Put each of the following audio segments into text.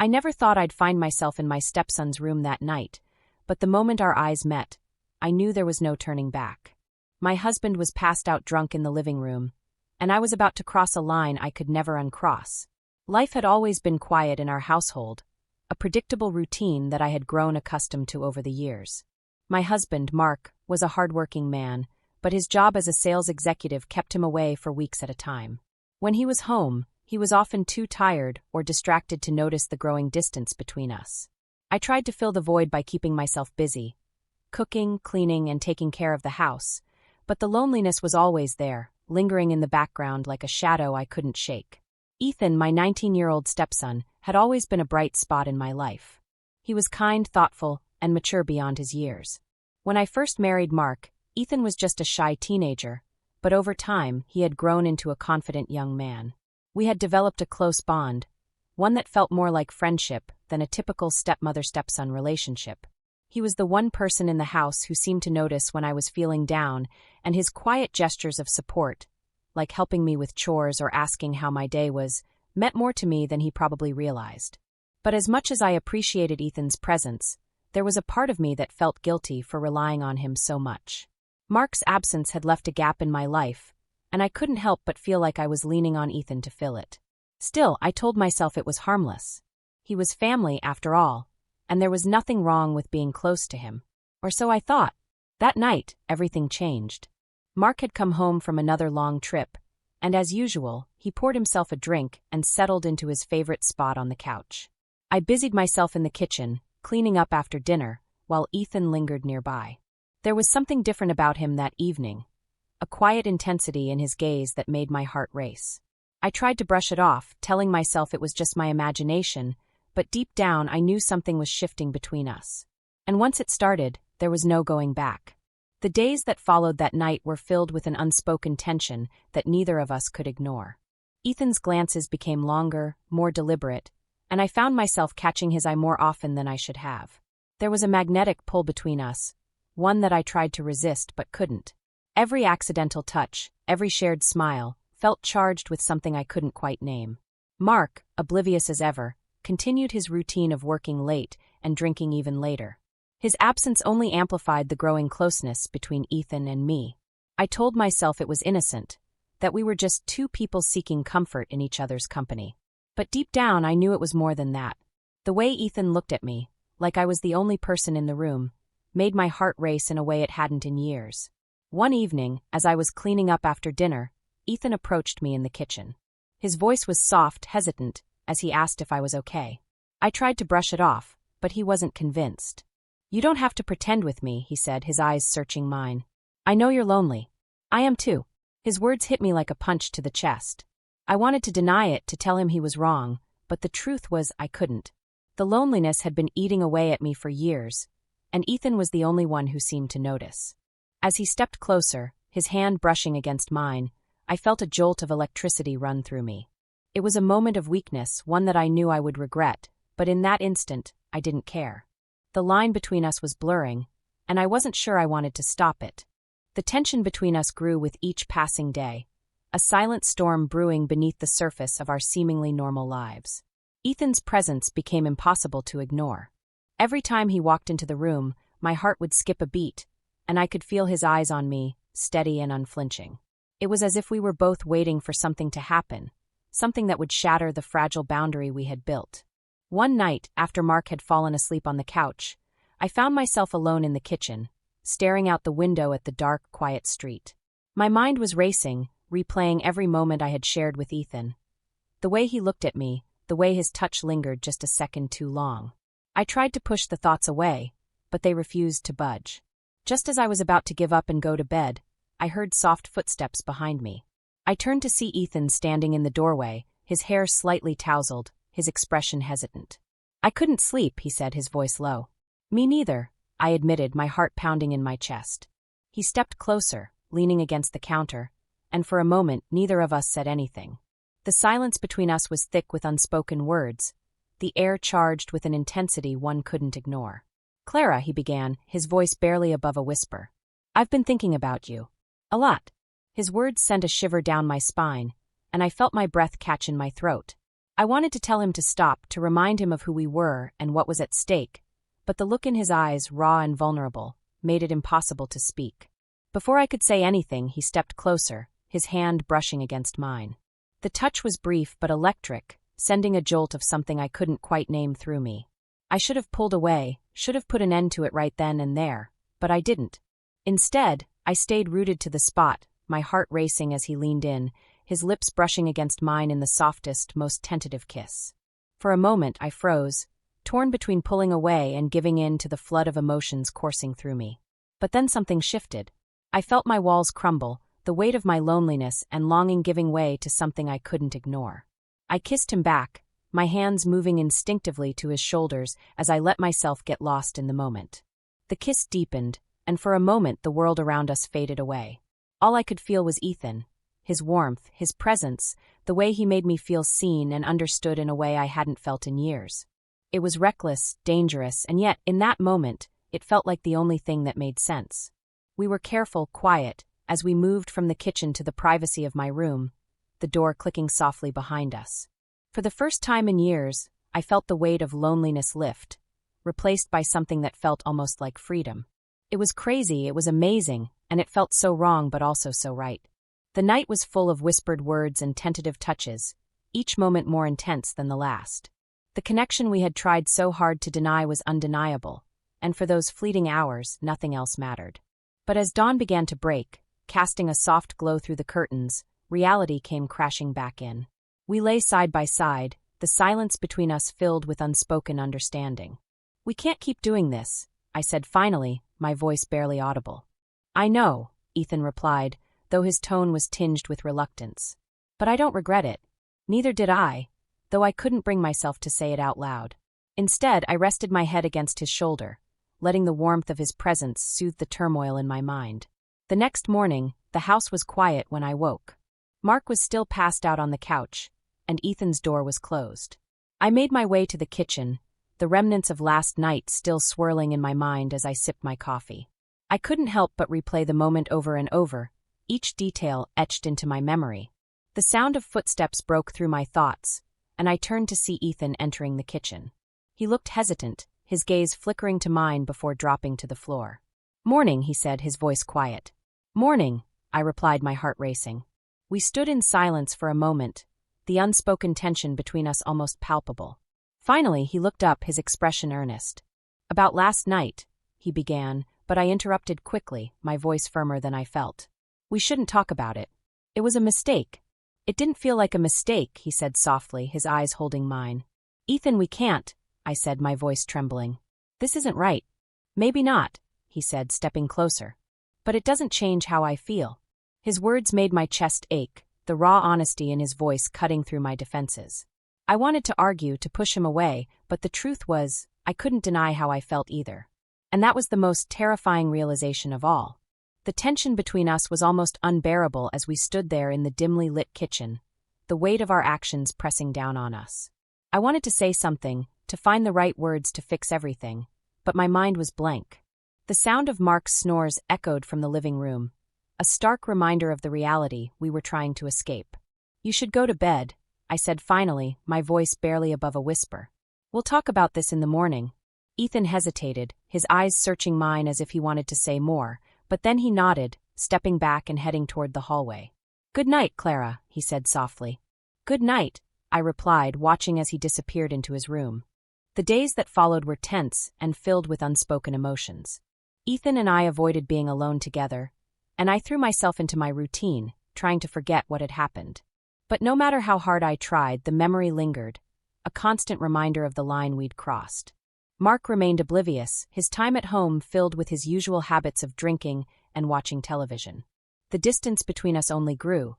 I never thought I'd find myself in my stepson's room that night, but the moment our eyes met, I knew there was no turning back. My husband was passed out drunk in the living room, and I was about to cross a line I could never uncross. Life had always been quiet in our household, a predictable routine that I had grown accustomed to over the years. My husband, Mark, was a hardworking man, but his job as a sales executive kept him away for weeks at a time. When he was home, he was often too tired or distracted to notice the growing distance between us. I tried to fill the void by keeping myself busy, cooking, cleaning, and taking care of the house, but the loneliness was always there, lingering in the background like a shadow I couldn't shake. Ethan, my 19-year-old stepson, had always been a bright spot in my life. He was kind, thoughtful, and mature beyond his years. When I first married Mark, Ethan was just a shy teenager, but over time he had grown into a confident young man. We had developed a close bond, one that felt more like friendship than a typical stepmother-stepson relationship. He was the one person in the house who seemed to notice when I was feeling down, and his quiet gestures of support, like helping me with chores or asking how my day was, meant more to me than he probably realized. But as much as I appreciated Ethan's presence, there was a part of me that felt guilty for relying on him so much. Mark's absence had left a gap in my life, and I couldn't help but feel like I was leaning on Ethan to fill it. Still, I told myself it was harmless. He was family, after all, and there was nothing wrong with being close to him. Or so I thought. That night, everything changed. Mark had come home from another long trip, and as usual, he poured himself a drink and settled into his favorite spot on the couch. I busied myself in the kitchen, cleaning up after dinner, while Ethan lingered nearby. There was something different about him that evening, a quiet intensity in his gaze that made my heart race. I tried to brush it off, telling myself it was just my imagination, but deep down I knew something was shifting between us. And once it started, there was no going back. The days that followed that night were filled with an unspoken tension that neither of us could ignore. Ethan's glances became longer, more deliberate, and I found myself catching his eye more often than I should have. There was a magnetic pull between us, one that I tried to resist but couldn't. Every accidental touch, every shared smile, felt charged with something I couldn't quite name. Mark, oblivious as ever, continued his routine of working late and drinking even later. His absence only amplified the growing closeness between Ethan and me. I told myself it was innocent, that we were just two people seeking comfort in each other's company. But deep down I knew it was more than that. The way Ethan looked at me, like I was the only person in the room, made my heart race in a way it hadn't in years. One evening, as I was cleaning up after dinner, Ethan approached me in the kitchen. His voice was soft, hesitant, as he asked if I was okay. I tried to brush it off, but he wasn't convinced. "You don't have to pretend with me," he said, his eyes searching mine. "I know you're lonely. I am too." His words hit me like a punch to the chest. I wanted to deny it, to tell him he was wrong, but the truth was I couldn't. The loneliness had been eating away at me for years, and Ethan was the only one who seemed to notice. As he stepped closer, his hand brushing against mine, I felt a jolt of electricity run through me. It was a moment of weakness, one that I knew I would regret, but in that instant, I didn't care. The line between us was blurring, and I wasn't sure I wanted to stop it. The tension between us grew with each passing day, a silent storm brewing beneath the surface of our seemingly normal lives. Ethan's presence became impossible to ignore. Every time he walked into the room, my heart would skip a beat, and I could feel his eyes on me, steady and unflinching. It was as if we were both waiting for something to happen, something that would shatter the fragile boundary we had built. One night, after Mark had fallen asleep on the couch, I found myself alone in the kitchen, staring out the window at the dark, quiet street. My mind was racing, replaying every moment I had shared with Ethan. The way he looked at me, the way his touch lingered just a second too long. I tried to push the thoughts away, but they refused to budge. Just as I was about to give up and go to bed, I heard soft footsteps behind me. I turned to see Ethan standing in the doorway, his hair slightly tousled, his expression hesitant. "I couldn't sleep," he said, his voice low. "Me neither," I admitted, my heart pounding in my chest. He stepped closer, leaning against the counter, and for a moment neither of us said anything. The silence between us was thick with unspoken words, the air charged with an intensity one couldn't ignore. "Clara," he began, his voice barely above a whisper. "I've been thinking about you. A lot." His words sent a shiver down my spine, and I felt my breath catch in my throat. I wanted to tell him to stop, to remind him of who we were and what was at stake, but the look in his eyes, raw and vulnerable, made it impossible to speak. Before I could say anything, he stepped closer, his hand brushing against mine. The touch was brief but electric, sending a jolt of something I couldn't quite name through me. I should have pulled away, should have put an end to it right then and there, but I didn't. Instead, I stayed rooted to the spot, my heart racing as he leaned in, his lips brushing against mine in the softest, most tentative kiss. For a moment, I froze, torn between pulling away and giving in to the flood of emotions coursing through me. But then something shifted. I felt my walls crumble, the weight of my loneliness and longing giving way to something I couldn't ignore. I kissed him back, my hands moving instinctively to his shoulders as I let myself get lost in the moment. The kiss deepened, and for a moment the world around us faded away. All I could feel was Ethan, his warmth, his presence, the way he made me feel seen and understood in a way I hadn't felt in years. It was reckless, dangerous, and yet, in that moment, it felt like the only thing that made sense. We were careful, quiet, as we moved from the kitchen to the privacy of my room, the door clicking softly behind us. For the first time in years, I felt the weight of loneliness lift, replaced by something that felt almost like freedom. It was crazy, it was amazing, and it felt so wrong but also so right. The night was full of whispered words and tentative touches, each moment more intense than the last. The connection we had tried so hard to deny was undeniable, and for those fleeting hours, nothing else mattered. But as dawn began to break, casting a soft glow through the curtains, reality came crashing back in. We lay side by side, the silence between us filled with unspoken understanding. "We can't keep doing this," I said finally, my voice barely audible. "I know," Ethan replied, though his tone was tinged with reluctance. "But I don't regret it. Neither did I, though I couldn't bring myself to say it out loud. Instead, I rested my head against his shoulder, letting the warmth of his presence soothe the turmoil in my mind. The next morning, the house was quiet when I woke. Mark was still passed out on the couch, and Ethan's door was closed. I made my way to the kitchen, the remnants of last night still swirling in my mind as I sipped my coffee. I couldn't help but replay the moment over and over, each detail etched into my memory. The sound of footsteps broke through my thoughts, and I turned to see Ethan entering the kitchen. He looked hesitant, his gaze flickering to mine before dropping to the floor. "Morning," he said, his voice quiet. "Morning," I replied, my heart racing. We stood in silence for a moment, the unspoken tension between us almost palpable. Finally, he looked up, his expression earnest. "About last night," he began, but I interrupted quickly, my voice firmer than I felt. "We shouldn't talk about it. It was a mistake." "It didn't feel like a mistake," he said softly, his eyes holding mine. "Ethan, we can't," I said, my voice trembling. "This isn't right." "Maybe not," he said, stepping closer. "But it doesn't change how I feel." His words made my chest ache, the raw honesty in his voice cutting through my defenses. I wanted to argue, to push him away, but the truth was, I couldn't deny how I felt either. And that was the most terrifying realization of all. The tension between us was almost unbearable as we stood there in the dimly lit kitchen, the weight of our actions pressing down on us. I wanted to say something, to find the right words to fix everything, but my mind was blank. The sound of Mark's snores echoed from the living room, a stark reminder of the reality we were trying to escape. "You should go to bed," I said finally, my voice barely above a whisper. "We'll talk about this in the morning." Ethan hesitated, his eyes searching mine as if he wanted to say more, but then he nodded, stepping back and heading toward the hallway. "Good night, Clara," he said softly. "Good night," I replied, watching as he disappeared into his room. The days that followed were tense and filled with unspoken emotions. Ethan and I avoided being alone together, and I threw myself into my routine, trying to forget what had happened. But no matter how hard I tried, the memory lingered, a constant reminder of the line we'd crossed. Mark remained oblivious, his time at home filled with his usual habits of drinking and watching television. The distance between us only grew,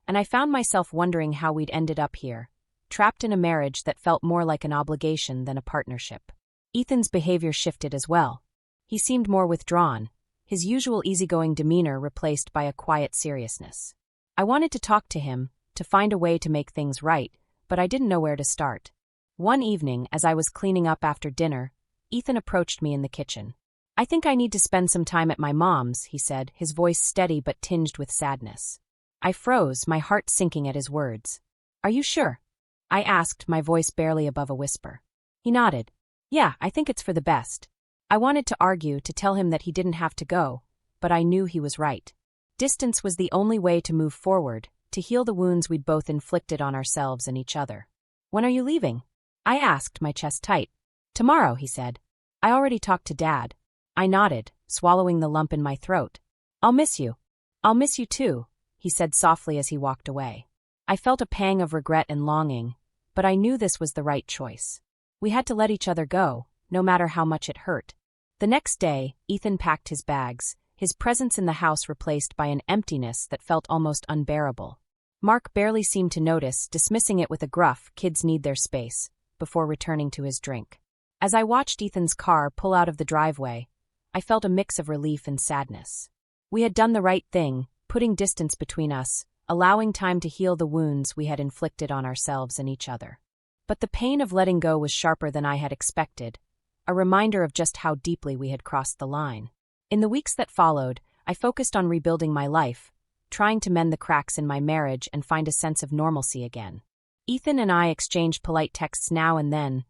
and I found myself wondering how we'd ended up here, trapped in a marriage that felt more like an obligation than a partnership. Ethan's behavior shifted as well. He seemed more withdrawn, his usual easygoing demeanor replaced by a quiet seriousness. I wanted to talk to him, to find a way to make things right, but I didn't know where to start. One evening, as I was cleaning up after dinner, Ethan approached me in the kitchen. "I think I need to spend some time at my mom's," he said, his voice steady but tinged with sadness. I froze, my heart sinking at his words. "Are you sure?" I asked, my voice barely above a whisper. He nodded. Yeah, I think it's for the best. I wanted to argue, to tell him that he didn't have to go, but I knew he was right. Distance was the only way to move forward, to heal the wounds we'd both inflicted on ourselves and each other. When are you leaving? I asked, my chest tight. Tomorrow, he said. I already talked to Dad. I nodded, swallowing the lump in my throat. I'll miss you. I'll miss you too, he said softly as he walked away. I felt a pang of regret and longing, but I knew this was the right choice. We had to let each other go, no matter how much it hurt. The next day, Ethan packed his bags, his presence in the house replaced by an emptiness that felt almost unbearable. Mark barely seemed to notice, dismissing it with a gruff, "Kids need their space," before returning to his drink. As I watched Ethan's car pull out of the driveway, I felt a mix of relief and sadness. We had done the right thing, putting distance between us, allowing time to heal the wounds we had inflicted on ourselves and each other. But the pain of letting go was sharper than I had expected, a reminder of just how deeply we had crossed the line. In the weeks that followed, I focused on rebuilding my life, trying to mend the cracks in my marriage and find a sense of normalcy again. Ethan and I exchanged polite texts now and then,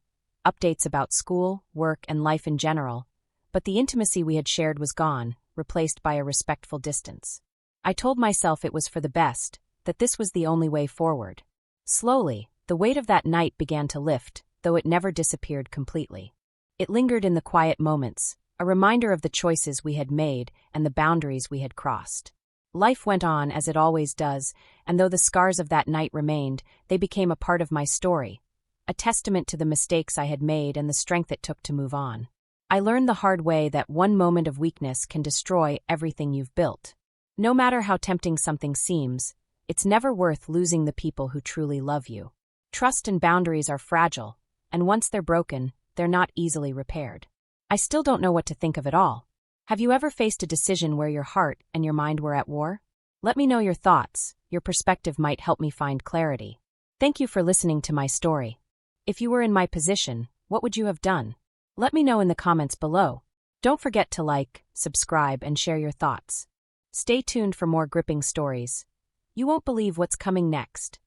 updates about school, work, and life in general, but the intimacy we had shared was gone, replaced by a respectful distance. I told myself it was for the best, that this was the only way forward. Slowly, the weight of that night began to lift, though it never disappeared completely. It lingered in the quiet moments, a reminder of the choices we had made and the boundaries we had crossed. Life went on as it always does, and though the scars of that night remained, they became a part of my story, a testament to the mistakes I had made and the strength it took to move on. I learned the hard way that one moment of weakness can destroy everything you've built. No matter how tempting something seems, it's never worth losing the people who truly love you. Trust and boundaries are fragile, and once they're broken, they're not easily repaired. I still don't know what to think of it all. Have you ever faced a decision where your heart and your mind were at war? Let me know your thoughts. Your perspective might help me find clarity. Thank you for listening to my story. If you were in my position, what would you have done? Let me know in the comments below. Don't forget to like, subscribe, and share your thoughts. Stay tuned for more gripping stories. You won't believe what's coming next.